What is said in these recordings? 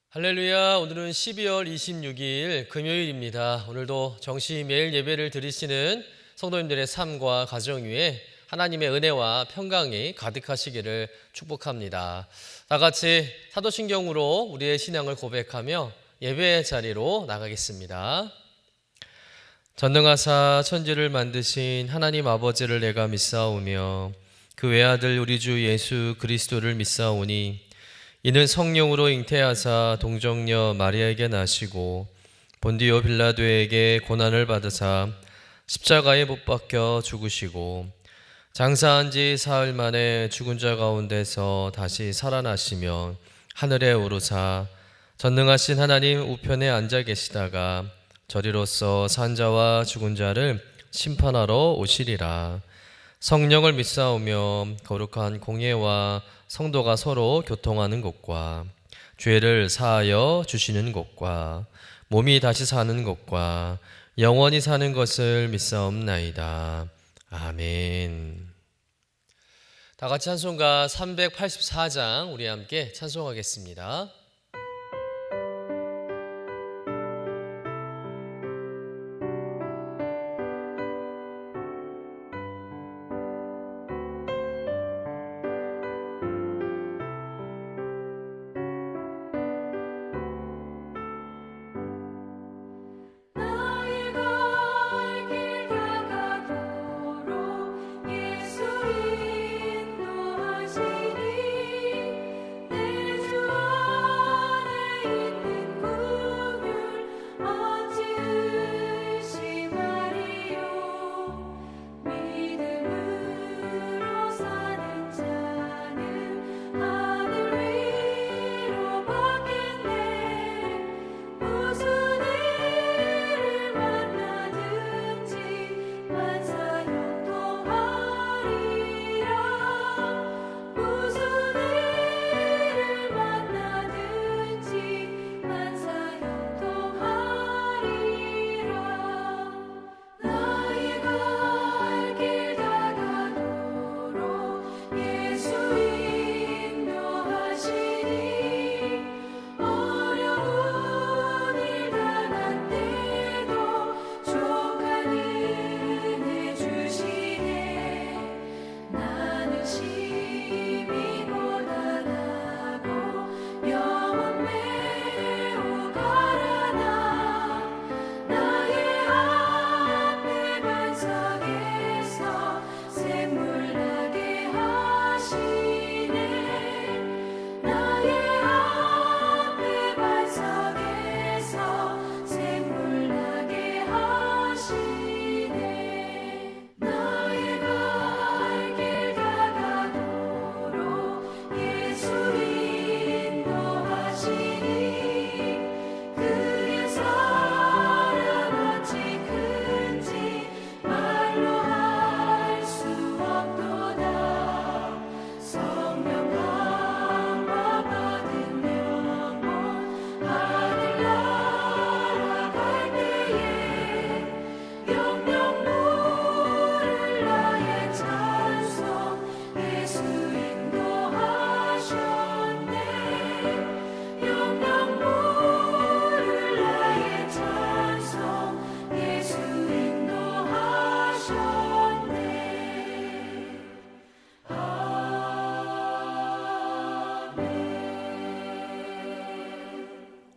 할렐루야. 오늘은 12월 26일 금요일입니다. 오늘도 정시 매일 예배를 드리시는 성도님들의 삶과 가정 위에 하나님의 은혜와 평강이 가득하시기를 축복합니다. 다 같이 사도신경으로 우리의 신앙을 고백하며 예배의 자리로 나가겠습니다. 전능하사 천지를 만드신 하나님 아버지를 내가 믿사오며 그 외아들 우리 주 예수 그리스도를 믿사오니 이는 성령으로 잉태하사 동정녀 마리아에게 나시고 본디오 빌라도에게 고난을 받으사 십자가에 못 박혀 죽으시고 장사한 지 사흘 만에 죽은 자 가운데서 다시 살아나시며 하늘에 오르사 전능하신 하나님 우편에 앉아 계시다가 저리로서 산 자와 죽은 자를 심판하러 오시리라. 성령을 믿사오며 거룩한 공예와 성도가 서로 교통하는 것과 죄를 사하여 주시는 것과 몸이 다시 사는 것과 영원히 사는 것을 믿사옵나이다. 아멘. 다 같이 찬송가 384장 우리 함께 찬송하겠습니다.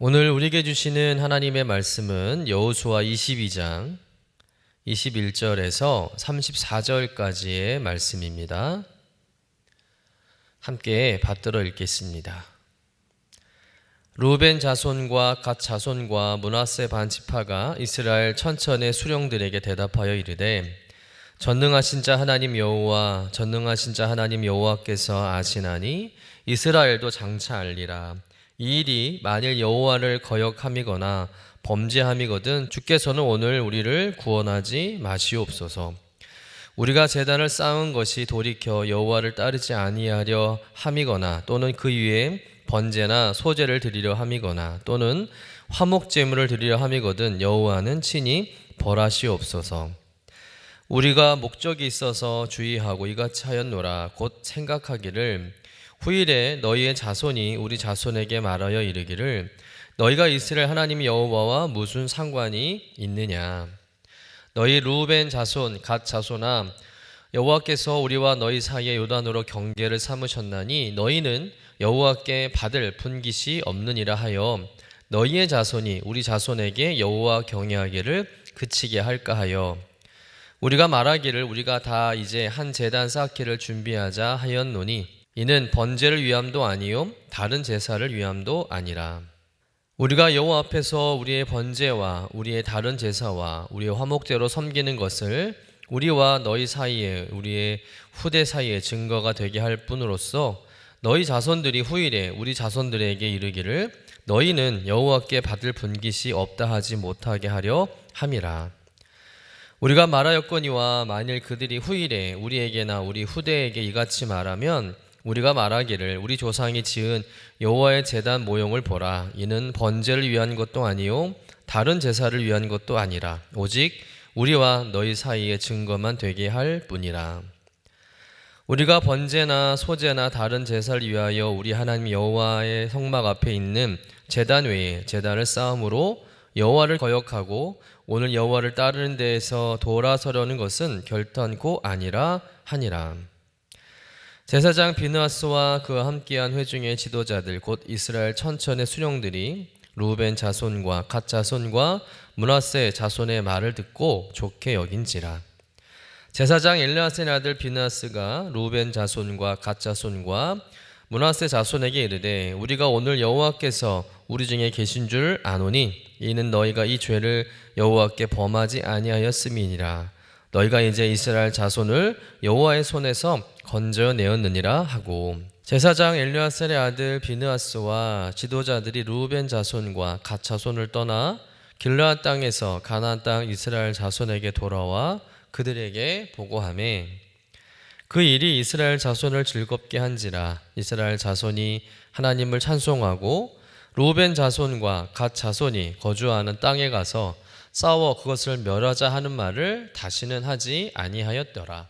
오늘 우리에게 주시는 하나님의 말씀은 여호수아 22장 21절에서 34절까지의 말씀입니다. 함께 받들어 읽겠습니다. 루벤 자손과 갓 자손과 므낫세 반 지파가 이스라엘 천천의 수령들에게 대답하여 이르되 전능하신 자 하나님 여호와 전능하신 자 하나님 여호와께서 아시나니 이스라엘도 장차 알리라. 이 일이 만일 여호와를 거역함이거나 범죄함이거든 주께서는 오늘 우리를 구원하지 마시옵소서. 우리가 제단을 쌓은 것이 돌이켜 여호와를 따르지 아니하려 함이거나 또는 그 위에 번제나 소제를 드리려 함이거나 또는 화목제물을 드리려 함이거든 여호와는 친히 벌하시옵소서. 우리가 목적이 있어서 주의하고 이같이 하였노라. 곧 생각하기를 후일에 너희의 자손이 우리 자손에게 말하여 이르기를 너희가 이스라엘 하나님 여호와와 무슨 상관이 있느냐. 너희 르우벤 자손 갓 자손아, 여호와께서 우리와 너희 사이에 요단으로 경계를 삼으셨나니 너희는 여호와께 받을 분깃이 없느니라 하여 너희의 자손이 우리 자손에게 여호와 경외하기를 그치게 할까 하여 우리가 말하기를 우리가 다 이제 한 제단 쌓기를 준비하자 하였노니 이는 번제를 위함도 아니요 다른 제사를 위함도 아니라. 우리가 여호와 앞에서 우리의 번제와 우리의 다른 제사와 우리의 화목제로 섬기는 것을 우리와 너희 사이에 우리의 후대 사이에 증거가 되게 할 뿐으로써 너희 자손들이 후일에 우리 자손들에게 이르기를 너희는 여호와께 받을 분깃이 없다 하지 못하게 하려 함이라. 우리가 말하였거니와 만일 그들이 후일에 우리에게나 우리 후대에게 이같이 말하면 우리가 말하기를 우리 조상이 지은 여호와의 제단 모형을 보라. 이는 번제를 위한 것도 아니요 다른 제사를 위한 것도 아니라 오직 우리와 너희 사이의 증거만 되게 할 뿐이라. 우리가 번제나 소제나 다른 제사를 위하여 우리 하나님 여호와의 성막 앞에 있는 제단 외에 제단을 쌓음으로 여호와를 거역하고 오늘 여호와를 따르는 데에서 돌아서려는 것은 결단코 아니라 하니라. 제사장 비느하스와 그와 함께한 회중의 지도자들 곧 이스라엘 천천의 수령들이 르우벤 자손과 갓 자손과 므낫세 자손의 말을 듣고 좋게 여긴지라. 제사장 엘르아셀의 아들 비느하스가 르우벤 자손과 갓 자손과 므낫세 자손에게 이르되 우리가 오늘 여호와께서 우리 중에 계신 줄 아노니 이는 너희가 이 죄를 여호와께 범하지 아니하였음이니라. 너희가 이제 이스라엘 자손을 여호와의 손에서 건져내었느니라 하고 제사장 엘르아셀의 아들 비느하스와 지도자들이 르우벤 자손과 갓 자손을 떠나 길르앗 땅에서 가나안 땅 이스라엘 자손에게 돌아와 그들에게 보고하매 그 일이 이스라엘 자손을 즐겁게 한지라. 이스라엘 자손이 하나님을 찬송하고 르우벤 자손과 갓 자손이 거주하는 땅에 가서 싸워 그것을 멸하자 하는 말을 다시는 하지 아니하였더라.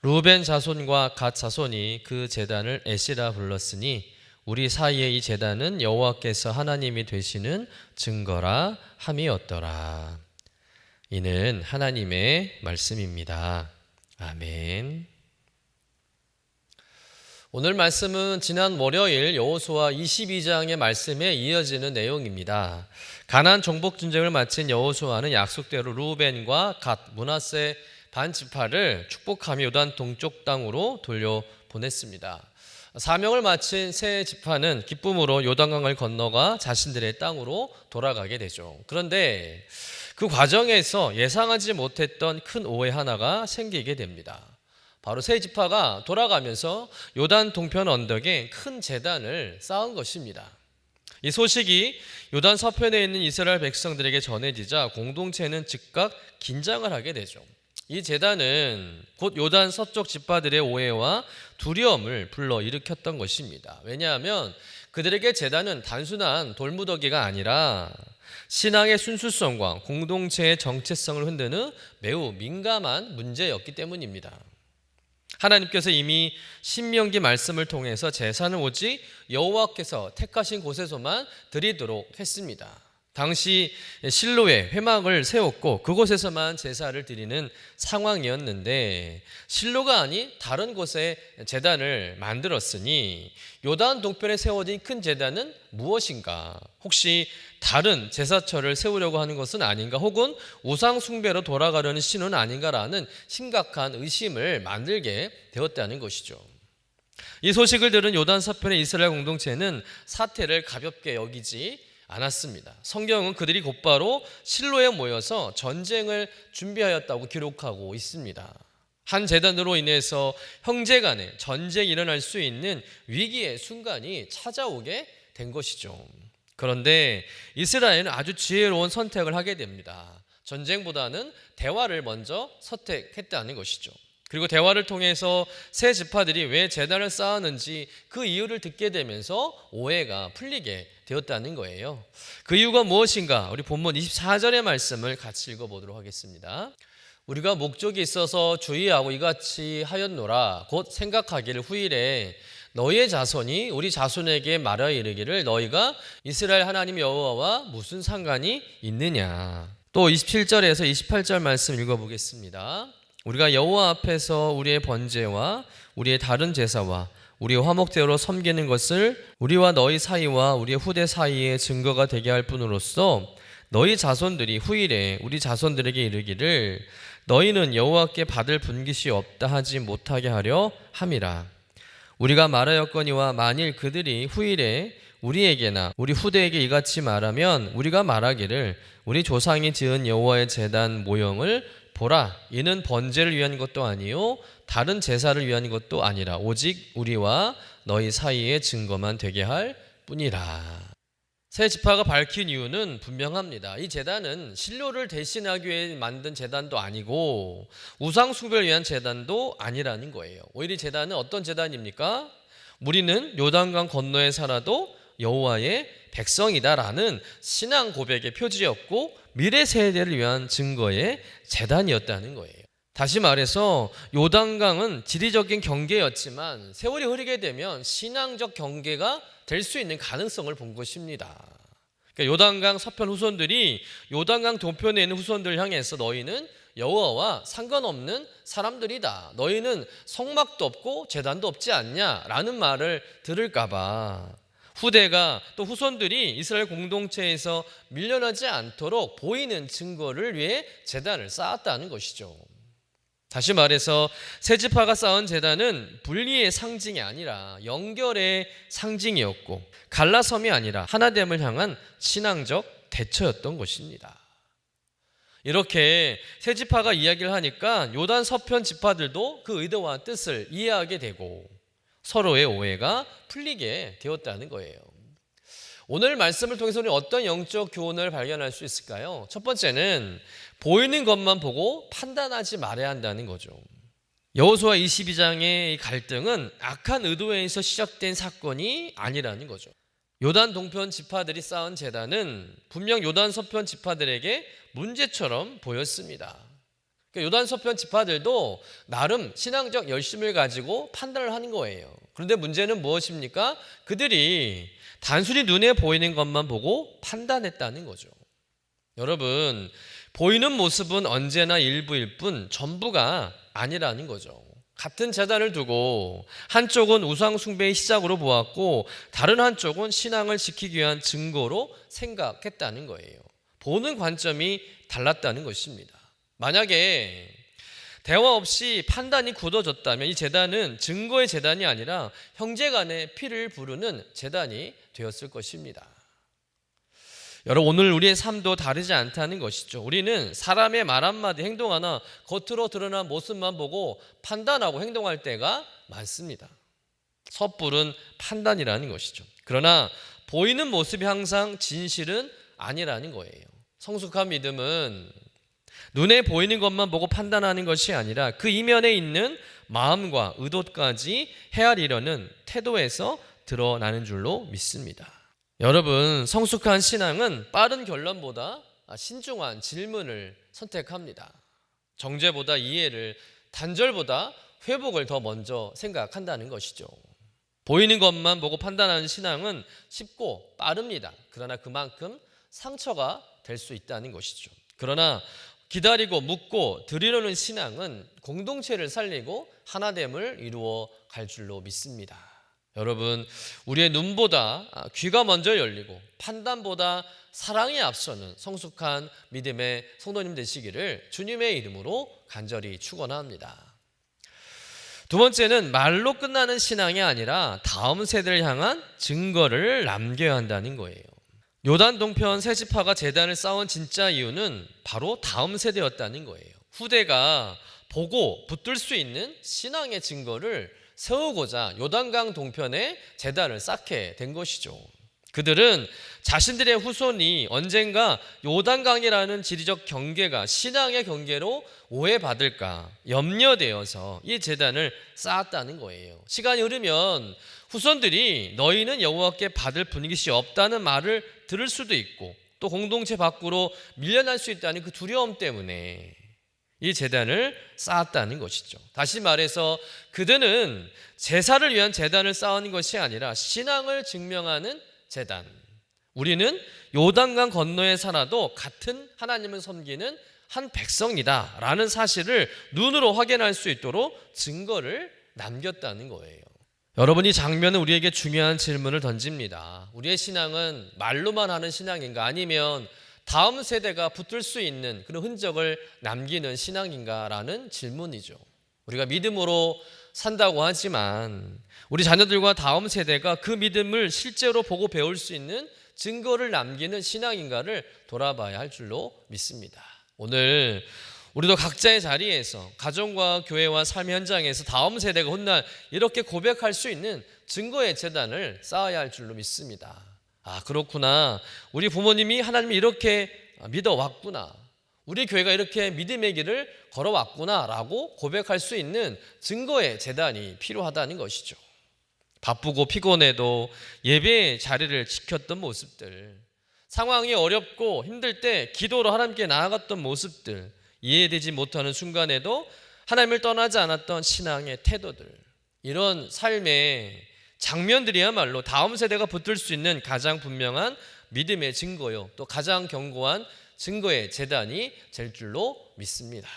르우벤 자손과 갓 자손이 그 제단을 에시라 불렀으니 우리 사이에 이 제단은 여호와께서 하나님이 되시는 증거라 함이었더라. 이는 하나님의 말씀입니다. 아멘. 오늘 말씀은 지난 월요일 여호수아 22장의 말씀에 이어지는 내용입니다. 가나안 정복 전쟁을 마친 여호수아는 약속대로 르우벤과 갓, 므낫세 반 지파를 축복하며 요단 동쪽 땅으로 돌려보냈습니다. 사명을 마친 세 지파는 기쁨으로 요단강을 건너가 자신들의 땅으로 돌아가게 되죠. 그런데 그 과정에서 예상하지 못했던 큰 오해 하나가 생기게 됩니다. 바로 세 지파가 돌아가면서 요단 동편 언덕에 큰 제단을 쌓은 것입니다. 이 소식이 요단 서편에 있는 이스라엘 백성들에게 전해지자 공동체는 즉각 긴장을 하게 되죠. 이 제단은 곧 요단 서쪽 지파들의 오해와 두려움을 불러일으켰던 것입니다. 왜냐하면 그들에게 제단은 단순한 돌무더기가 아니라 신앙의 순수성과 공동체의 정체성을 흔드는 매우 민감한 문제였기 때문입니다. 하나님께서 이미 신명기 말씀을 통해서 제사는 오직 여호와께서 택하신 곳에서만 드리도록 했습니다. 당시 실로에 회막을 세웠고 그곳에서만 제사를 드리는 상황이었는데 실로가 아닌 다른 곳에 제단을 만들었으니 요단 동편에 세워진 큰 제단은 무엇인가? 혹시 다른 제사처를 세우려고 하는 것은 아닌가? 혹은 우상 숭배로 돌아가려는 신호는 아닌가라는 심각한 의심을 만들게 되었다는 것이죠. 이 소식을 들은 요단 서편의 이스라엘 공동체는 사태를 가볍게 여기지 않았습니다. 성경은 그들이 곧바로 실로에 모여서 전쟁을 준비하였다고 기록하고 있습니다. 한 제단으로 인해서 형제 간에 전쟁이 일어날 수 있는 위기의 순간이 찾아오게 된 것이죠. 그런데 이스라엘은 아주 지혜로운 선택을 하게 됩니다. 전쟁보다는 대화를 먼저 선택했다는 것이죠. 그리고 대화를 통해서 세 지파들이 왜 제단을 쌓았는지 그 이유를 듣게 되면서 오해가 풀리게 되었다는 거예요. 그 이유가 무엇인가? 우리 본문 24절의 말씀을 같이 읽어보도록 하겠습니다. 우리가 목적이 있어서 주의하고 이같이 하였노라. 곧 생각하기를 후일에 너희의 자손이 우리 자손에게 말하여 이르기를 너희가 이스라엘 하나님 여호와와 무슨 상관이 있느냐. 또 27절에서 28절 말씀 읽어보겠습니다. 우리가 여호와 앞에서 우리의 번제와 우리의 다른 제사와 우리의 화목제로 섬기는 것을 우리와 너희 사이와 우리의 후대 사이에 증거가 되게 할 뿐으로써 너희 자손들이 후일에 우리 자손들에게 이르기를 너희는 여호와께 받을 분깃이 없다 하지 못하게 하려 함이라. 우리가 말하였거니와 만일 그들이 후일에 우리에게나 우리 후대에게 이같이 말하면 우리가 말하기를 우리 조상이 지은 여호와의 제단 모형을 보라. 이는 번제를 위한 것도 아니요 다른 제사를 위한 것도 아니라 오직 우리와 너희 사이의 증거만 되게 할 뿐이라. 세 지파가 밝힌 이유는 분명합니다. 이 제단은 신료를 대신하기 위해 만든 제단도 아니고 우상 숭배를 위한 제단도 아니라는 거예요. 오히려 제단은 어떤 제단입니까? 우리는 요단강 건너에 살아도 여호와의 백성이다라는 신앙 고백의 표지였고 미래 세대를 위한 증거의 제단이었다는 거예요. 다시 말해서 요단강은 지리적인 경계였지만 세월이 흐르게 되면 신앙적 경계가 될 수 있는 가능성을 본 것입니다. 그러니까 요단강 서편 후손들이 요단강 동편에 있는 후손들을 향해서 너희는 여호와와 상관없는 사람들이다. 너희는 성막도 없고 제단도 없지 않냐라는 말을 들을까 봐 후대가 또 후손들이 이스라엘 공동체에서 밀려나지 않도록 보이는 증거를 위해 제단을 쌓았다는 것이죠. 다시 말해서 세 지파가 쌓은 제단은 분리의 상징이 아니라 연결의 상징이었고 갈라섬이 아니라 하나됨을 향한 신앙적 대처였던 것입니다. 이렇게 세 지파가 이야기를 하니까 요단 서편 지파들도 그 의도와 뜻을 이해하게 되고 서로의 오해가 풀리게 되었다는 거예요. 오늘 말씀을 통해서 우리 어떤 영적 교훈을 발견할 수 있을까요? 첫 번째는 보이는 것만 보고 판단하지 말아야 한다는 거죠. 여호수아 22장의 갈등은 악한 의도에서 시작된 사건이 아니라는 거죠. 요단 동편 지파들이 쌓은 제단은 분명 요단 서편 지파들에게 문제처럼 보였습니다. 그러니까 요단 서편 지파들도 나름 신앙적 열심을 가지고 판단을 하는 거예요. 그런데 문제는 무엇입니까? 그들이 단순히 눈에 보이는 것만 보고 판단했다는 거죠. 여러분, 보이는 모습은 언제나 일부일 뿐 전부가 아니라는 거죠. 같은 제단을 두고 한쪽은 우상 숭배의 시작으로 보았고 다른 한쪽은 신앙을 지키기 위한 증거로 생각했다는 거예요. 보는 관점이 달랐다는 것입니다. 만약에 대화 없이 판단이 굳어졌다면 이 제단은 증거의 제단이 아니라 형제간의 피를 부르는 제단이 되었을 것입니다. 여러분, 오늘 우리의 삶도 다르지 않다는 것이죠. 우리는 사람의 말 한마디, 행동 하나, 겉으로 드러난 모습만 보고 판단하고 행동할 때가 많습니다. 섣부른 판단이라는 것이죠. 그러나 보이는 모습이 항상 진실은 아니라는 거예요. 성숙한 믿음은 눈에 보이는 것만 보고 판단하는 것이 아니라 그 이면에 있는 마음과 의도까지 헤아리려는 태도에서 드러나는 줄로 믿습니다. 여러분, 성숙한 신앙은 빠른 결론보다 신중한 질문을 선택합니다. 정죄보다 이해를, 단절보다 회복을 더 먼저 생각한다는 것이죠. 보이는 것만 보고 판단하는 신앙은 쉽고 빠릅니다. 그러나 그만큼 상처가 될 수 있다는 것이죠. 그러나 기다리고 묻고 들이려는 신앙은 공동체를 살리고 하나됨을 이루어 갈 줄로 믿습니다. 여러분, 우리의 눈보다 귀가 먼저 열리고 판단보다 사랑에 앞서는 성숙한 믿음의 성도님 되시기를 주님의 이름으로 간절히 축원합니다. 두 번째는 말로 끝나는 신앙이 아니라 다음 세대를 향한 증거를 남겨야 한다는 거예요. 요단 동편 세 지파가 제단을 쌓은 진짜 이유는 바로 다음 세대였다는 거예요. 후대가 보고 붙들 수 있는 신앙의 증거를 세우고자 요단강 동편에 제단을 쌓게 된 것이죠. 그들은 자신들의 후손이 언젠가 요단강이라는 지리적 경계가 신앙의 경계로 오해받을까 염려되어서 이 제단을 쌓았다는 거예요. 시간이 흐르면 후손들이 너희는 여호와께 받을 분깃이 없다는 말을 들을 수도 있고 또 공동체 밖으로 밀려날 수 있다는 그 두려움 때문에 이 제단을 쌓았다는 것이죠. 다시 말해서 그들은 제사를 위한 제단을 쌓은 것이 아니라 신앙을 증명하는 제단. 우리는 요단강 건너에 살아도 같은 하나님을 섬기는 한 백성이다 라는 사실을 눈으로 확인할 수 있도록 증거를 남겼다는 거예요. 여러분, 이 장면은 우리에게 중요한 질문을 던집니다. 우리의 신앙은 말로만 하는 신앙인가, 아니면 다음 세대가 붙들 수 있는 그런 흔적을 남기는 신앙인가라는 질문이죠. 우리가 믿음으로 산다고 하지만 우리 자녀들과 다음 세대가 그 믿음을 실제로 보고 배울 수 있는 증거를 남기는 신앙인가를 돌아봐야 할 줄로 믿습니다. 오늘 우리도 각자의 자리에서 가정과 교회와 삶의 현장에서 다음 세대가 훗날 이렇게 고백할 수 있는 증거의 제단을 쌓아야 할 줄로 믿습니다. 아, 그렇구나. 우리 부모님이 하나님을 이렇게 믿어왔구나. 우리 교회가 이렇게 믿음의 길을 걸어왔구나 라고 고백할 수 있는 증거의 제단이 필요하다는 것이죠. 바쁘고 피곤해도 예배의 자리를 지켰던 모습들, 상황이 어렵고 힘들 때 기도로 하나님께 나아갔던 모습들, 이해되지 못하는 순간에도 하나님을 떠나지 않았던 신앙의 태도들, 이런 삶의 장면들이야말로 다음 세대가 붙들 수 있는 가장 분명한 믿음의 증거요, 또 가장 견고한 증거의 제단이 될 줄로 믿습니다.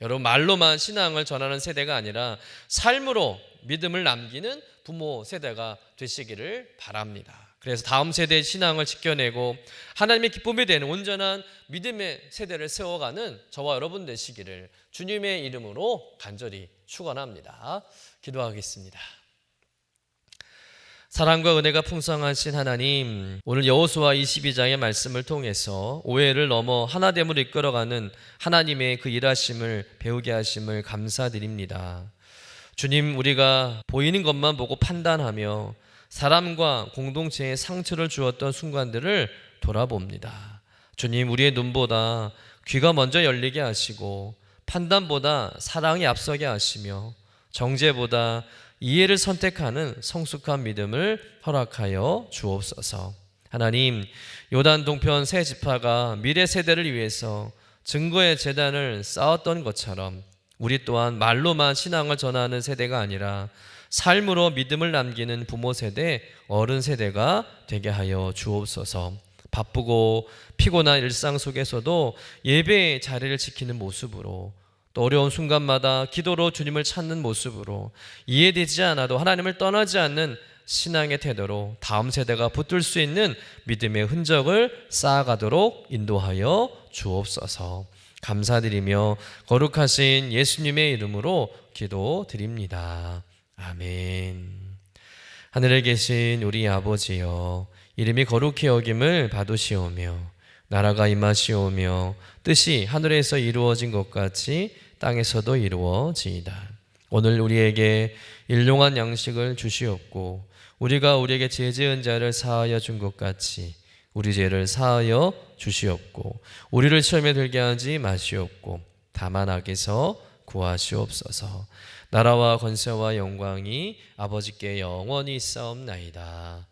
여러분, 말로만 신앙을 전하는 세대가 아니라 삶으로 믿음을 남기는 부모 세대가 되시기를 바랍니다. 그래서 다음 세대의 신앙을 지켜내고 하나님의 기쁨이 되는 온전한 믿음의 세대를 세워가는 저와 여러분 되시기를 주님의 이름으로 간절히 축원합니다. 기도하겠습니다. 사랑과 은혜가 풍성하신 하나님, 오늘 여호수아 22장의 말씀을 통해서 오해를 넘어 하나됨으로 이끌어가는 하나님의 그 일하심을 배우게 하심을 감사드립니다. 주님, 우리가 보이는 것만 보고 판단하며 사람과 공동체에 상처를 주었던 순간들을 돌아봅니다. 주님, 우리의 눈보다 귀가 먼저 열리게 하시고 판단보다 사랑이 앞서게 하시며 정죄보다 이해를 선택하는 성숙한 믿음을 허락하여 주옵소서. 하나님, 요단 동편 세 지파가 미래 세대를 위해서 증거의 제단을 쌓았던 것처럼 우리 또한 말로만 신앙을 전하는 세대가 아니라 삶으로 믿음을 남기는 부모 세대, 어른 세대가 되게 하여 주옵소서. 바쁘고 피곤한 일상 속에서도 예배의 자리를 지키는 모습으로, 또 어려운 순간마다 기도로 주님을 찾는 모습으로, 이해되지 않아도 하나님을 떠나지 않는 신앙의 태도로 다음 세대가 붙들 수 있는 믿음의 흔적을 쌓아가도록 인도하여 주옵소서. 감사드리며 거룩하신 예수님의 이름으로 기도드립니다. 아멘. 하늘에 계신 우리 아버지여, 이름이 거룩히 여김을 받으시오며 나라가 임하시오며 뜻이 하늘에서 이루어진 것 같이 땅에서도 이루어지이다. 오늘 우리에게 일용할 양식을 주시옵고 우리가 우리에게 죄 지은 자를 사하여 준 것 같이 우리 죄를 사하여 주시옵고 우리를 시험에 들게 하지 마시옵고 다만 악에서 구하시옵소서. 나라와 권세와 영광이 아버지께 영원히 있사옵나이다.